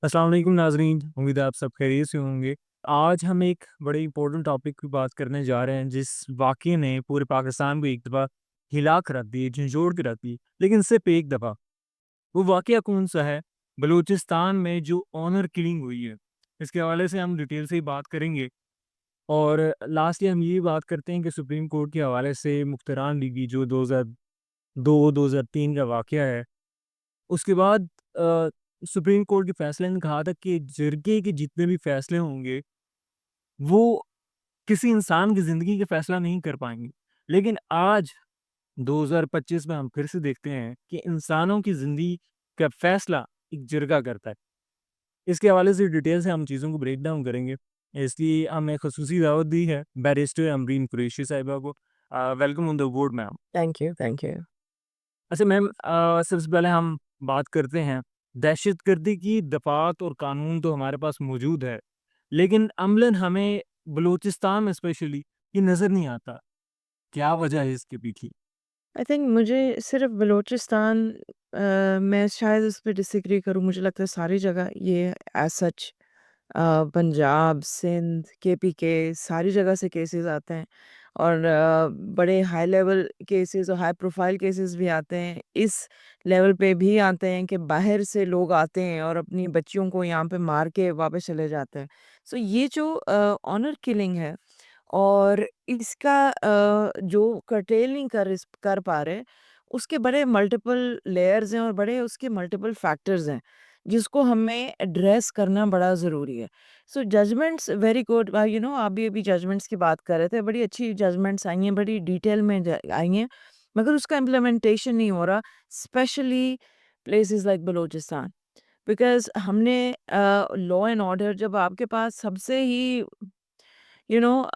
अस्सलाम वालेकुम नाज़रीन, उम्मीद है आप सब खैरियत से होंगे। आज हम एक बड़े इम्पोर्टेंट टॉपिक की बात करने जा रहे हैं, जिस वाक़ये ने पूरे पाकिस्तान को एक दफ़ा हिला के रख दी, झंझोड़ के रख दी, लेकिन सिर्फ़ एक दफ़ा। वो वाक़या कौन-सा है? बलूचिस्तान में जो ऑनर किलिंग हुई है, इसके हवाले से हम डिटेल से ही बात करेंगे और लास्टली हम ये भी बात करते हैं कि सुप्रीम कोर्ट के हवाले से मुख्तरान लीगी जो 2002-2003 का वाक़या है, उसके बाद सुप्रीम कोर्ट के फैसले ने कहा था कि जिरगे के जितने भी फैसले होंगे, वो किसी इंसान की ज़िंदगी का फैसला नहीं कर पाएँगे। लेकिन आज 2025 में हम फिर से देखते हैं कि इंसानों की ज़िंदगी का फैसला एक जिरगा करता है। इसके हवाले से डिटेल से हम चीज़ों को ब्रेक डाउन करेंगे। इसलिए हमें ख़ुसूसी दावत दी है बैरिस्टर अमरीन कुरैशी साहिबा को। Welcome on the board ma'am. Thank you, thank you. अच्छा मैम, सबसे पहले हम बात करते हैं दहशतगर्दी की दफ़ात और कानून तो हमारे पास मौजूद है, लेकिन अमलन हमें बलूचिस्तान में स्पेशली ये नज़र नहीं आता। क्या वजह है इसके पीछे? आई थिंक मुझे सिर्फ़ बलूचिस्तान मैं शायद इस पे डिसएग्री करूँ, मुझे लगता है सारी जगह ये as such Punjab, Sindh, KPK सारी जगह से केसेस आते हैं और बड़े हाई लेवल केसेस और हाई प्रोफाइल केसेस भी आते हैं। इस लेवल पे भी आते हैं कि बाहर से लोग आते हैं और अपनी बच्चियों को यहाँ पे मार के वापस चले जाते हैं। सो ये जो ऑनर किलिंग है और इसका जो कर्टेल नहीं कर पा रहे, उसके बड़े मल्टीपल लेयर्स हैं और बड़े उसके मल्टीपल फैक्टर्स हैं, जिसको हमें एड्रेस करना बड़ा ज़रूरी है। सो जजमेंट्स वेरी गुड, आप भी अभी जजमेंट्स की बात कर रहे थे, बड़ी अच्छी जजमेंट्स आई हैं, बड़ी डिटेल में आई हैं, मगर उसका इम्प्लीमेंटेशन नहीं हो रहा, specially places like Balochistan. Because हमने लॉ एंड ऑर्डर जब आपके पास सबसे ही यू नो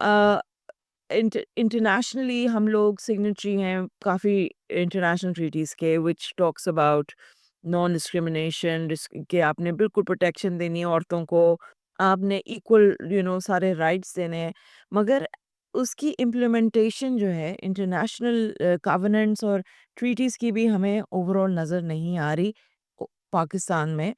इंटरनेशनली हम लोग सिग्नेटरी हैं काफ़ी इंटरनेशनल ट्रीटीज़ के which talks about non discrimination, कि आपने बिल्कुल प्रोटेक्शन देनी है औरतों को, आपने इक्वल सारे राइट्स देने हैं, मगर उसकी इम्प्लीमेंटेशन जो है इंटरनेशनल कॉवेनेंट्स और ट्रीटीज़ की भी हमें ओवरऑल नज़र नहीं आ रही पाकिस्तान में।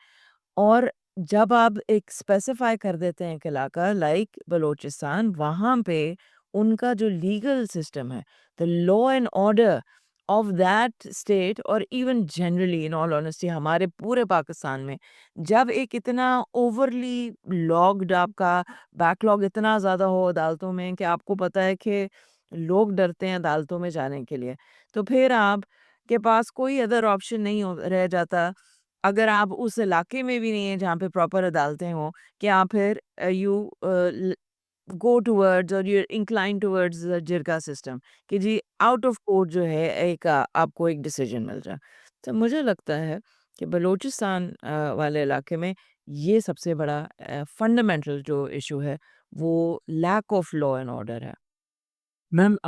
और जब आप एक स्पेसिफाई कर देते हैं एक इलाका लाइक बलूचिस्तान, वहाँ पे उनका जो लीगल सिस्टम है, the law and order of that state और even generally in all honesty हमारे पूरे पाकिस्तान में, जब एक इतना ओवरली लॉग्ड आपका बैकलॉग इतना ज़्यादा हो अदालतों में कि आपको पता है कि लोग डरते हैं अदालतों में जाने के लिए, तो फिर आप के पास कोई अदर ऑप्शन नहीं रह जाता, अगर आप उस इलाके में भी नहीं है जहाँ पे प्रॉपर अदालतें हों, कि आप फिर गो टुवर्ड्स और you incline towards the jirga system, कि जी आउट ऑफ कोर्ट जो है एक आपको एक डिसीजन मिल जाए। तो मुझे लगता है कि बलूचिस्तान वाले इलाके में ये सबसे बड़ा फंडामेंटल जो इशू है, वो lack of law and order है। मैम,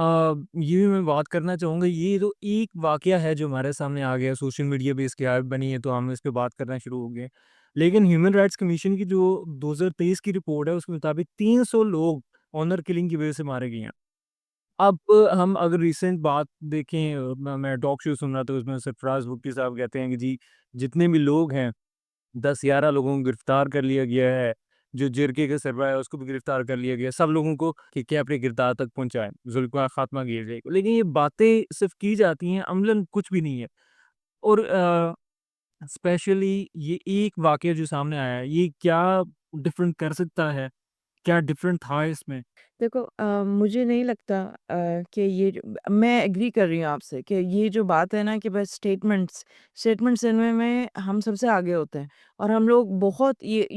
ये भी मैं बात करना चाहूँगा, ये तो एक वाक़या है जो हमारे सामने आ गया, सोशल मीडिया पे इसकी ऐप बनी है तो हम इस पे बात करना शुरू हो गए। लेकिन ह्यूमन राइट्स कमीशन की जो 2023 की रिपोर्ट है उसके मुताबिक 300 लोग ऑनर किलिंग की वज़ह से मारे गए हैं। अब हम अगर रिसेंट बात देखें, मैं टॉक शो सुन रहा था, उसमें सरफराज बुर्की साहब कहते हैं कि जी, जितने भी लोग हैं 10-11 लोगों को गिरफ्तार कर लिया गया है, जो जिरगे का सरबराह है उसको भी गिरफ्तार कर लिया गया है, सब लोगों को कि क्या अपनी गिरफ्तार तक पहुँचाएँ, ज़ुल्म का खात्मा किया जाएगा। लेकिन ये बातें सिर्फ़ की जाती हैं, अमलन कुछ भी नहीं है। और स्पेशली ये एक वाक़या जो सामने आया है, ये क्या डिफ़रेंट कर सकता है? क्या डिफ़रेंट था इसमें? देखो मुझे नहीं लगता कि ये मैं एग्री कर रही हूँ आपसे कि ये जो बात है ना कि बस स्टेटमेंट्स स्टेटमेंट्स देने में हम सबसे आगे होते हैं और हम लोग बहुत ये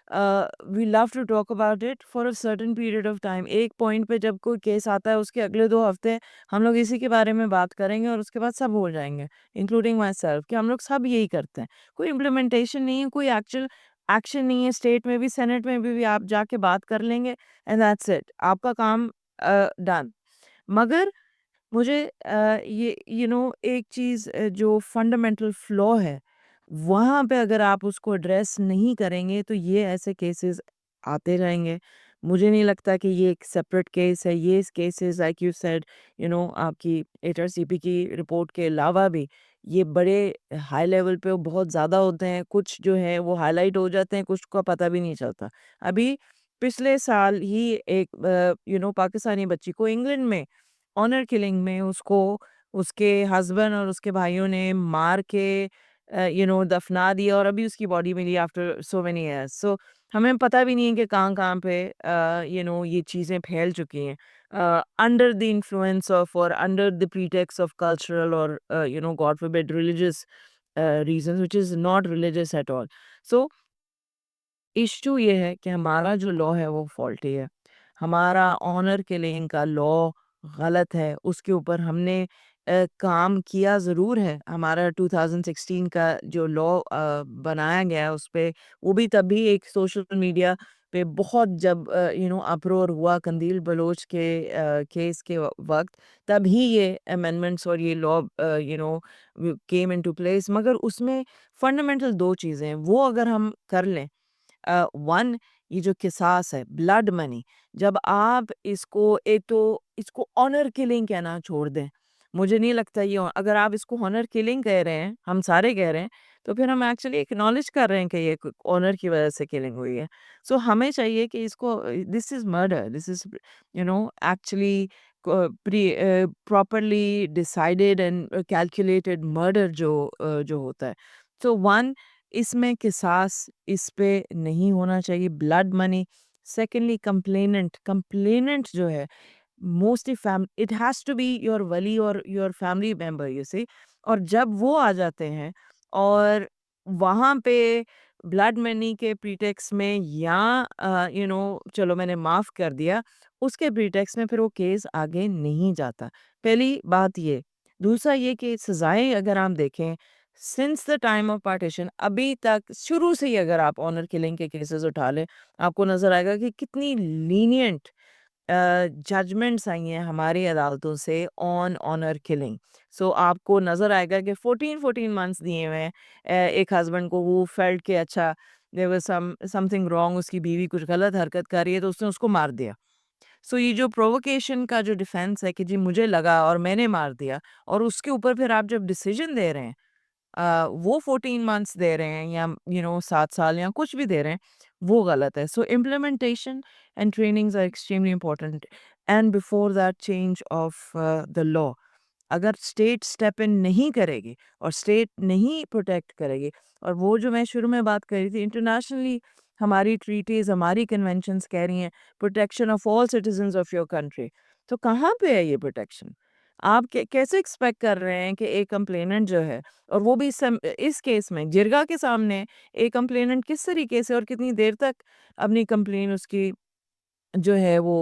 we love to talk about it for a certain period of time. एक पॉइंट पे जब कोई केस आता है उसके अगले 2 हफ्ते हम लोग इसी के बारे में बात करेंगे और उसके बाद सब भूल जाएंगे, इंक्लूडिंग माई सेल्फ, कि हम लोग सब यही करते हैं। कोई इम्प्लीमेंटेशन नहीं है, कोई एक्चुअल एक्शन नहीं है, स्टेट में भी सेनेट में भी आप जाके बात कर लेंगे एंड दैट्स इट, आपका काम डन। मगर मुझे ये एक चीज़ जो फंडामेंटल फ्लॉ है, वहाँ पे अगर आप उसको एड्रेस नहीं करेंगे तो ये ऐसे केसेस आते रहेंगे। मुझे नहीं लगता कि ये एक सेपरेट केस है। ये केसेस लाइक यू सेड आपकी एचआरसीपी की रिपोर्ट के अलावा भी ये बड़े हाई लेवल पे बहुत ज़्यादा होते हैं। कुछ जो है वो हाइलाइट हो जाते हैं, कुछ का पता भी नहीं चलता। अभी पिछले साल ही एक पाकिस्तानी बच्ची को इंग्लैंड में ऑनर किलिंग में उसको उसके हस्बैंड और उसके भाइयों ने मार के दफना दिया और अभी उसकी बॉडी मिली आफ्टर सो मेनी इयर्स। सो हमें पता भी नहीं है कि कहाँ-कहाँ पे ये चीज़ें फैल चुकी हैं। अंडर द इन्फ्लुएंस ऑफ और under the pretext of cultural और god forbid religious reasons which is not religious at all. So issue ये है कि हमारा जो लॉ है वो फॉल्टी है। हमारा ऑनर किलिंग का लॉ गलत है, उसके ऊपर हमने काम किया ज़रूर है। हमारा 2016 का जो लॉ बनाया गया है उसपे वो भी तभी एक सोशल मीडिया पे बहुत जब अप्रोर हुआ कंदील बलोच के केस के वक़्त, तभी ये अमेंडमेंट्स और ये लॉ केम इंटो प्लेस। मगर उसमें फंडामेंटल 2 चीज़ें हैं, वो अगर हम कर लें वन ये जो किसास है ब्लड मनी, जब आप इसको एक तो इसको ऑनर किलिंग कहना छोड़ दें। मुझे नहीं लगता अगर आप इसको ऑनर किलिंग कह रहे हैं, हम सारे कह रहे हैं, तो फिर हम एक्चुअली एक्नॉलेज कर रहे हैं कि ये ऑनर की वजह से किलिंग हुई है। सो हमें चाहिए कि इसको this is murder, this is actually properly decided and calculated murder जो होता है। सो वन इसमें किसास इस पे नहीं होना चाहिए, blood money. Secondly complainant complainant जो है mostly fam it has to be your वली और your family member you see. और जब वो आ जाते हैं और वहाँ पे ब्लड मनी के प्रीटेक्स्ट में या चलो मैंने माफ़ कर दिया, उसके प्रीटेक्स्ट में फिर वो केस आगे नहीं जाता। पहली बात ये। दूसरा ये कि सज़ाएँ अगर हम देखें since the time of partition अभी तक शुरू से ही अगर आप ऑनर किलिंग के केसेस उठा लें, आपको नज़र आएगा कि कितनी लीनिएंट जजमेंट्स आई हैं हमारी अदालतों से ऑन ऑनर किलिंग। सो आपको नज़र आएगा कि 14 मंथ्स दिए हुए हैं एक हस्बैंड को, वो फेल्ट के अच्छा देयर वाज़ समथिंग रॉन्ग, उसकी बीवी कुछ गलत हरकत कर रही है तो उसने उसको मार दिया। सो ये जो प्रोवोकेशन का जो डिफेंस है कि जी मुझे लगा और मैंने मार दिया, और उसके ऊपर फिर आप जब डिसीजन दे रहे हैं वो 14 मंथ्स दे रहे हैं या 7 साल या कुछ भी दे रहे हैं, वो गलत है। So implementation and trainings are extremely important and before that change of the law. अगर स्टेट स्टेप इन नहीं करेगी और स्टेट नहीं प्रोटेक्ट करेगी, और वो जो मैं शुरू में बात कर रही थी इंटरनेशनली हमारी ट्रीटीज हमारी कन्वेंशंस कह रही हैं protection of all citizens of your country, तो कहाँ पे है ये प्रोटेक्शन? आप कैसे एक्सपेक्ट कर रहे हैं कि एक कंप्लेनेंट जो है, और वो भी इस केस में जिरगा के सामने, एक कंप्लेनेंट किस तरीके से और कितनी देर तक अपनी कंप्लेन उसकी जो है वो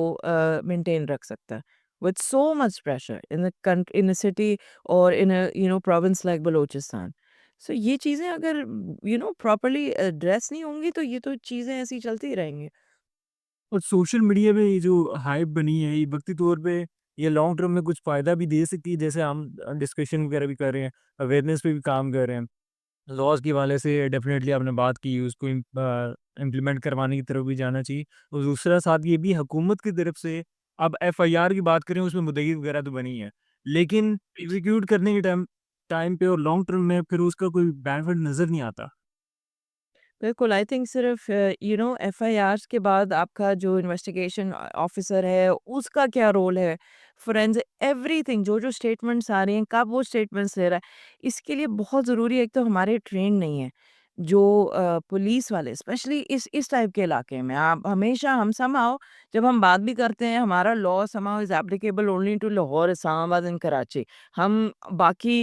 मेंटेन रख सकता है with so much pressure in a city और इन अ प्रोविंस लाइक बलूचिस्तान। सो ये चीज़ें अगर प्रॉपर्ली एड्रेस नहीं होंगी तो ये तो चीज़ें ऐसी चलती ही रहेंगी। और सोशल मीडिया में ये जो हाइप बनी है, ये वक़्ती तौर पे ये लॉन्ग टर्म में कुछ फ़ायदा भी दे सकती है, जैसे हम डिस्कशन वगैरह भी कर रहे हैं, अवेयरनेस पे भी काम कर रहे हैं। लॉज़ के हवाले से डेफ़िनेटली आपने बात की, उसको इम्प्लीमेंट करवाने की तरफ भी जाना चाहिए। और दूसरा साथ ये भी हुकूमत की तरफ से, अब एफआईआर की बात करें, उसमें मुद्दई वगैरह तो बनी है। लेकिन एग्ज़ीक्यूट करने के टाइम टाइम पे और लॉन्ग टर्म में फिर उसका कोई बेनिफिट नज़र नहीं आता। बिल्कुल, आई थिंक सिर्फ़ एफआईआर्स के बाद आपका जो इन्वेस्टिगेशन ऑफ़िसर है, उसका क्या रोल है? फोरेंसिक एवरीथिंग जो-जो स्टेटमेंट्स आ रही हैं, कब वो स्टेटमेंट्स ले रहा है, इसके लिए बहुत ज़रूरी है, एक तो हमारे ट्रेन नहीं है। जो पुलिस वाले स्पेशली इस टाइप के इलाके में, आप हमेशा हम समहाउ जब हम बात भी करते हैं, हमारा law somehow is applicable only to Lahore, Islamabad and Karachi. हम बाकी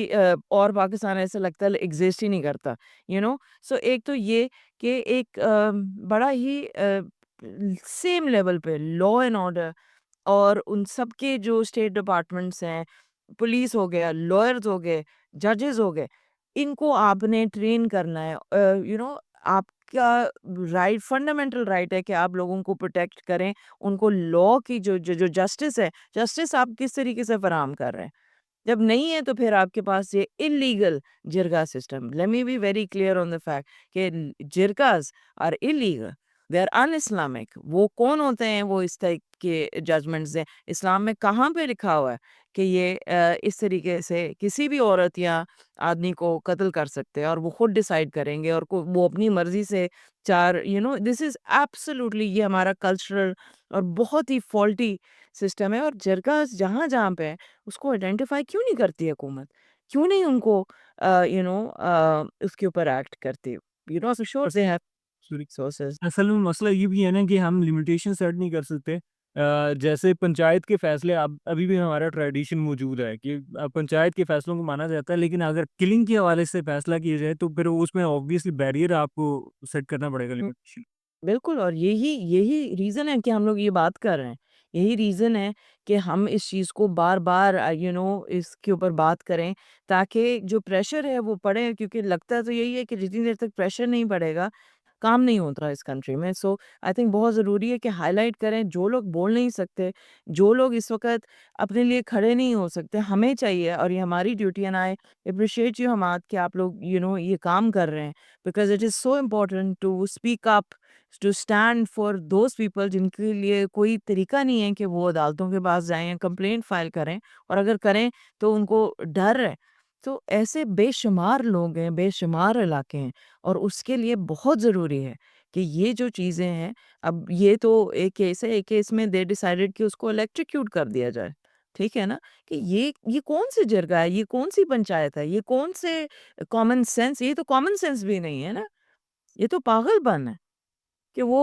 और पाकिस्तान ऐसा लगता है एक्ज़िस्ट ही नहीं करता, यू नो? सो एक तो ये कि एक बड़ा ही सेम लेवल पे लॉ एंड ऑर्डर और उन सब के जो स्टेट डिपार्टमेंट्स हैं, पुलिस हो गया, लॉयर्स हो गए, जजेस हो गए, इनको आपने ट्रेन करना है। आपका राइट फंडामेंटल राइट है कि आप लोगों को प्रोटेक्ट करें, उनको लॉ की जो जस्टिस है, जस्टिस आप किस तरीके से फराहम कर रहे हैं। जब नहीं है तो फिर आपके पास ये illegal jirga system, let me be very clear on the fact कि jirgas are illegal. They are un-Islamic. वो कौन होते हैं वो इस टाइप के जजमेंट्स दें? इस्लाम में कहाँ पे लिखा हुआ है कि ये इस तरीके से किसी भी औरत या आदमी को कत्ल कर सकते हैं और वो खुद डिसाइड करेंगे और को वो अपनी मर्ज़ी से 4 दिस इज़ एब्सोल्यूटली ये हमारा कल्चरल और बहुत ही फॉल्टी सिस्टम है और जरगा जहाँ-जहाँ पे है, उसको आइडेंटिफ़ाई क्यों नहीं करती हुकूमत? क्यों नहीं उनको उसके ऊपर एक्ट करती? I am sure they have sorry. Sources. असल में मसला ये भी है ना कि हम लिमिटेशन सेट नहीं कर सकते। जैसे पंचायत के फैसले अब अभी भी हमारा ट्रेडिशन मौजूद है कि पंचायत के फैसलों को माना जाता है, लेकिन अगर किलिंग के हवाले से फैसला किया जाए तो फिर उसमें ऑब्वियसली बैरियर आपको सेट करना पड़ेगा लिमिटेशन। बिल्कुल और यही यही रीज़न है कि हम लोग ये बात कर रहे हैं। यही रीज़न है कि हम इस चीज़ को बार-बार इसके ऊपर बात करें ताकि जो प्रेशर है वो पड़े क्योंकि लगता तो यही है कि जितनी देर तक प्रेशर नहीं पड़ेगा, काम नहीं होता इस कंट्री में। सो आई थिंक बहुत ज़रूरी है कि हाइलाइट करें जो लोग बोल नहीं सकते, जो लोग इस वक़्त अपने लिए खड़े नहीं हो सकते, हमें चाहिए और ये हमारी duty and I appreciate you Hamad कि आप लोग ये काम कर रहे हैं because it is so important to speak up to stand for those people जिनके लिए कोई तरीका नहीं है कि वो अदालतों के पास जाएँ या कंप्लेंट फ़ाइल करें और अगर करें तो उनको डर है। तो ऐसे बेशुमार लोग हैं, बेशुमार इलाके हैं और उसके लिए बहुत ज़रूरी है कि ये जो चीज़ें हैं अब ये तो एक केस है, एक केस में दे डिसाइडेड कि उसको इलेक्ट्रोक्यूट कर दिया जाए। ठीक है ना? कि ये कौन-सी जरगा है, ये कौन-सी पंचायत है, ये कौन से कॉमन सेंस ये तो कॉमन सेंस भी नहीं है ना, ये तो पागलपन है। कि वो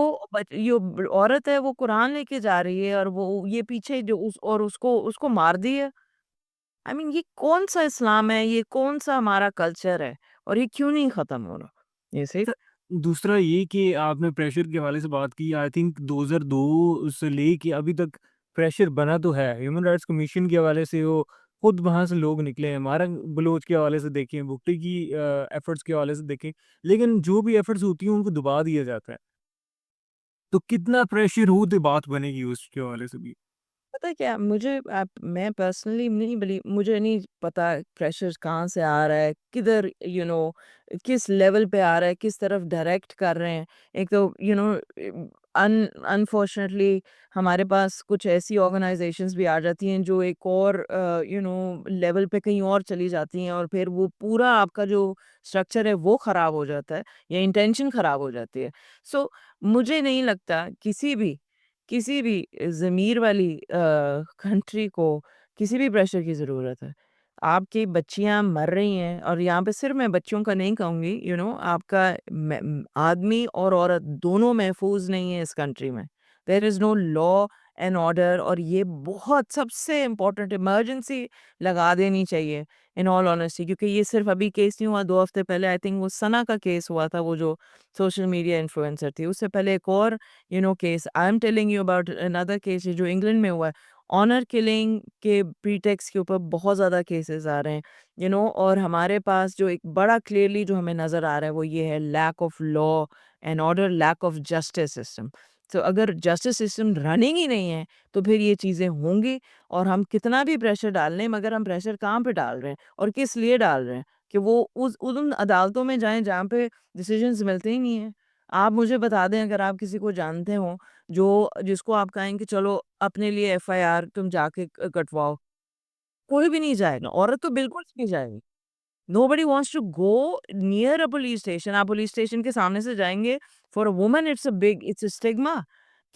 औरत है वो कुरान लेके जा रही है और वो ये पीछे जो उस और उसको उसको मार दिया। आई मीन ये कौन-सा इस्लाम है, ये कौन-सा हमारा कल्चर है और ये क्यों नहीं खत्म हो रहा? You see? अच्छा, दूसरा ये कि आपने प्रेशर के हवाले से बात की, आई थिंक 2002 से लेके अभी तक प्रेशर बना तो है। ह्यूमन राइट्स कमीशन के हवाले से वो खुद वहाँ से लोग निकले हैं। हमारा बलोच के हवाले से देखें, भुट्टो की एफर्ट्स के हवाले से देखें, लेकिन जो भी एफर्ट्स होती हैं उनको दबा दिया जाता है। तो कितना प्रेशर हो तो बात बनेगी उसके हवाले से भी। पता है क्या मुझे आप मैं पर्सनली नहीं बिलीव मुझे नहीं पता प्रेशर कहाँ से आ रहा है किधर किस लेवल पे आ रहा है किस तरफ डायरेक्ट कर रहे हैं एक तो अन अनफॉर्चुनेटली हमारे पास कुछ ऐसी ऑर्गेनाइजेशंस भी आ जाती हैं जो एक और लेवल पे कहीं और चली जाती हैं और फिर वो पूरा आपका जो स्ट्रक्चर है वो खराब हो जाता है या इंटेंशन खराब हो जाती है सो मुझे नहीं लगता किसी भी ज़मीर वाली कंट्री को किसी भी प्रेशर की ज़रूरत है। आपकी बच्चियाँ मर रही हैं और यहाँ पे सिर्फ़ मैं बच्चों का नहीं कहूँगी आपका आदमी और औरत दोनों महफ़ूज़ नहीं है इस कंट्री में। There is no law and order और ये बहुत सबसे इम्पोर्टेंट इमरजेंसी लगा देनी चाहिए इन ऑल ऑनेस्टी क्योंकि ये सिर्फ़ अभी केस नहीं हुआ 2 हफ़्ते पहले आई थिंक वो सना का केस हुआ था वो जो सोशल मीडिया इन्फ्लुएंसर थी। उससे पहले एक और case I am telling you about another case जो इंग्लैंड में हुआ है ऑनर किलिंग के प्रीटेक्स्ट के ऊपर बहुत ज़्यादा केसेस आ रहे हैं और हमारे पास जो एक बड़ा क्लियरली जो हमें नज़र आ रहा है वो ये है lack of law and order lack of justice system तो अगर जस्टिस सिस्टम रनिंग ही नहीं है तो फिर ये चीज़ें होंगी और हम कितना भी प्रेशर डाल लें मगर हम प्रेशर कहाँ पे डाल रहे हैं और किस लिए डाल रहे हैं कि वो उन अदालतों में जाएं जहाँ पे डिसीजंस मिलते ही नहीं है आप मुझे बता दें अगर आप किसी को जानते हो जो जिसको आप कहें कि चलो अपने लिए एफआईआर तुम जाके कटवाओ, कोई भी नहीं जाएगा, औरत तो बिल्कुल नहीं जाएगी। Nobody wants to go near a police station आप पुलिस स्टेशन के सामने से जाएँगे for a woman it's a stigma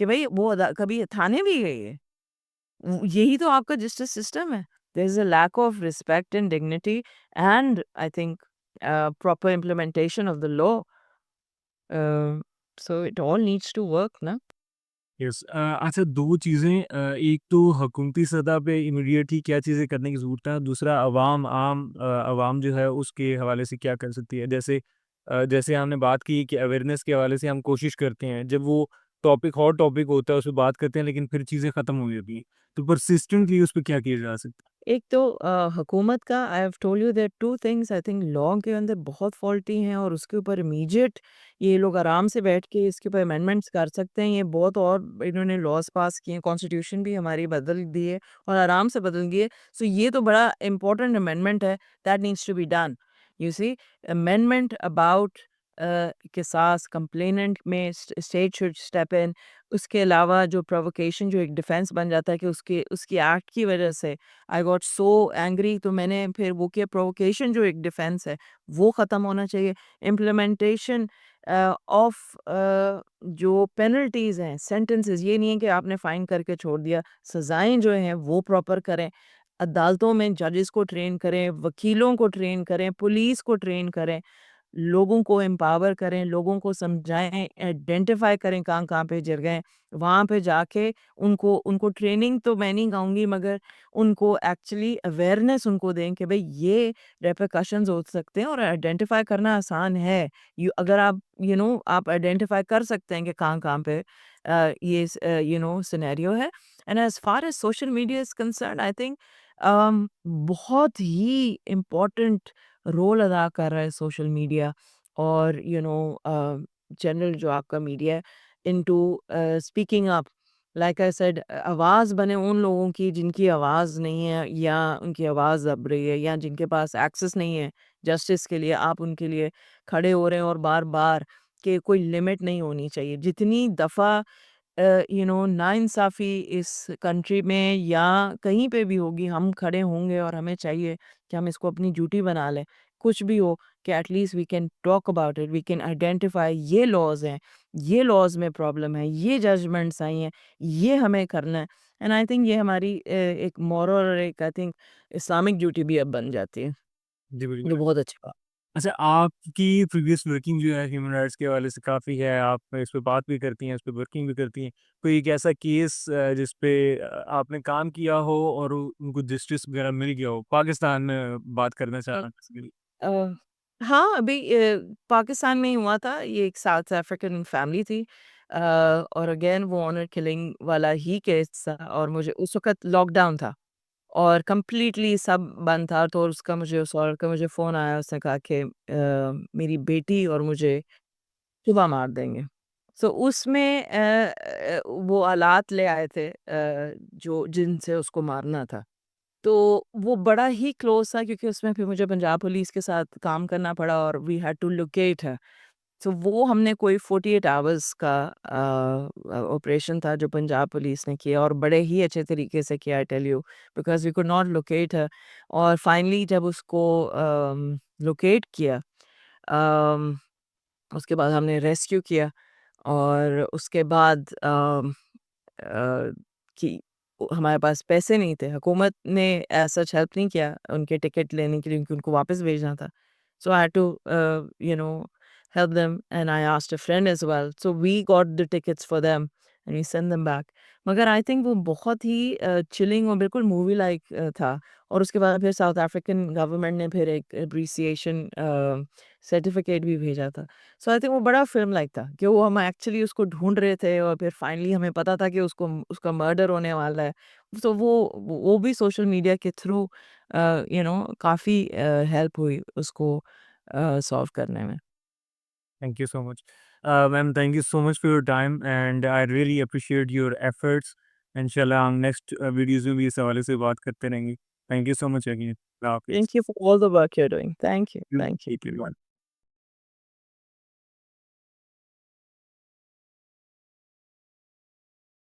कि भई वो कभी थाने भी गई है। यही तो आपका जस्टिस सिस्टम है। There is a lack of respect and dignity and I think proper implementation of the law so it all needs to work ना। यस। अच्छा, 2 चीज़ें, एक तो हुकूमती सतह पे इमीडिएटली क्या चीज़ें करने की ज़रूरत है, दूसरा अवाम जो है उसके हवाले से क्या कर सकती है। जैसे हमने बात की कि अवेयरनेस के हवाले से हम कोशिश करते हैं, जब वो हॉट टॉपिक होता है उस पे बात करते हैं लेकिन फिर चीज़ें ख़त्म हो जाती हैं। तो परसिस्टेंटली उस पे क्या किया जा सकता है? एक तो हुकूमत का I have told you there two things I think law के अंदर बहुत फॉल्टी हैं और उसके ऊपर इमीडिएट ये लोग आराम से बैठ के इसके ऊपर अमेंडमेंट्स कर सकते हैं ये बहुत और इन्होंने लॉज पास किए हैं कॉन्स्टिट्यूशन भी हमारी बदल दी है और आराम से बदल गई है सो ये तो बड़ा इंपॉर्टेंट अमेंडमेंट है that needs to be done you see amendment about किसास कंप्लेनेंट में स्टेट शुड स्टेप इन। उसके अलावा जो प्रोवोकेशन जो एक डिफेंस बन जाता है कि उसके उसकी एक्ट की वजह से आई गॉट सो एंग्री, तो मैंने फिर वो किया, प्रोवोकेशन जो एक डिफेंस है वो ख़त्म होना चाहिए। इम्प्लीमेंटेशन ऑफ जो पेनल्टीज़ हैं, सेंटेंसेस, ये नहीं है कि आपने फ़ाइन करके छोड़ दिया, सज़ाएँ जो हैं वो प्रॉपर करें। अदालतों में जजेस को ट्रेन करें, वकीलों को ट्रेन करें, पुलिस को ट्रेन करें, लोगों को एम्पावर करें, लोगों को समझाएँ, आइडेंटिफ़ाई करें कहाँ-कहाँ पे जगह हैं। वहाँ पे जाके उनको उनको ट्रेनिंग तो मैं नहीं कहूँगी, मगर उनको एक्चुअली अवेयरनेस उनको दें कि भई ये रिperकशंस हो सकते हैं और आइडेंटिफ़ाई करना आसान है। अगर आप आप आइडेंटिफ़ाई कर सकते हैं कि कहाँ-कहाँ पे सिनेरियो है। And as far as social media is concerned, I think बहुत ही इम्पोर्टेंट रोल अदा कर रहा है सोशल मीडिया और जनरल जो आपका मीडिया है into speaking up. Like I said, आवाज़ बने उन लोगों की जिनकी आवाज़ नहीं है या उनकी आवाज़ दब रही है या जिनके पास एक्सेस नहीं है जस्टिस के लिए, आप उनके लिए खड़े हो रहे हैं और बार बार कि कोई लिमिट नहीं होनी चाहिए। जितनी दफ़ा नाइंसाफ़ी इस कंट्री में या कहीं पे भी होगी, हम खड़े होंगे और हमें चाहिए कि हम इसको अपनी ड्यूटी बना लें। कुछ भी हो कि at least we can talk about it, we can identify ये लॉज़ हैं, ये लॉज़ में प्रॉब्लम है, ये जजमेंट्स आई हैं, ये हमें करना है। एंड आई थिंक ये हमारी एक मॉरल और एक आई थिंक इस्लामिक ड्यूटी भी अब बन जाती है, जी, जो बिल्कुल। बहुत अच्छी बात। अच्छा, आपकी प्रीवियस वर्किंग जो है ह्यूमन राइट्स के हवाले से काफ़ी है, आप इस पे बात भी करती हैं, इस पे वर्किंग भी करती हैं। कोई एक ऐसा केस जिस पे आपने काम किया हो और उनको जस्टिस वगैरह मिल गया हो? पाकिस्तान बात करना चाह रहा हूँ बेसिकली। अ, हाँ, अभी पाकिस्तान में ही हुआ था, ये एक साउथ अफ्रीकन फैमिली थी। और अगेन वो ऑनर किलिंग वाला ही केस था और मुझे उस वक़्त लॉकडाउन था और कंप्लीटली सब बंद था, तो उसका मुझे उस औरत का मुझे फ़ोन आया, उसने कहा कि मेरी बेटी और मुझे चुबा मार देंगे। सो उसमें वो आलात ले आए थे जो जिनसे उसको मारना था। तो वो बड़ा ही क्लोज़ था क्योंकि उसमें फिर मुझे पंजाब पुलिस के साथ काम करना पड़ा और वी हैड टू लोकेट हर। तो वो हमने कोई 48 आवर्स का ऑपरेशन था जो पंजाब पुलिस ने किया और बड़े ही अच्छे तरीके से किया, I tell you, because we could not locate her. और फाइनली जब उसको लोकेट किया, अम, उसके बाद हमने रेस्क्यू किया और उसके बाद अ, कि हमारे पास पैसे नहीं थे। हुकूमत ने एज़ सच हेल्प नहीं किया उनके टिकट लेने के लिए क्योंकि उनको वापस भेजना था। So I had to help them and I asked a friend as well. So we got the tickets for them and we sent them back. मगर आई थिंक वो बहुत ही चिलिंग और बिल्कुल मूवी लाइक था। और उसके बाद फिर साउथ अफ्रीकन गवर्नमेंट ने फिर एक एप्रिसिएशन सर्टिफिकेट भी भेजा था। सो आई थिंक वो बड़ा फ़िल्म लाइक था कि वो हम एक्चुअली उसको ढूँढ रहे थे और फिर फाइनली हमें पता था कि उसको उसका मर्डर होने वाला है। तो वो भी सोशल मीडिया के थ्रू काफ़ी हेल्प हुई उसको सॉल्व करने में। Thank you so much. Ma'am, thank you so much for your time and I really appreciate your efforts. इंशाल्लाह हम नेक्स्ट वीडियोज़ में भी इस हवाले से बात करते रहेंगे। Thank you so much again. अल्लाह हाफ़िज़। Thank you for all the work you're doing. Thank you. Thank you. Thank you.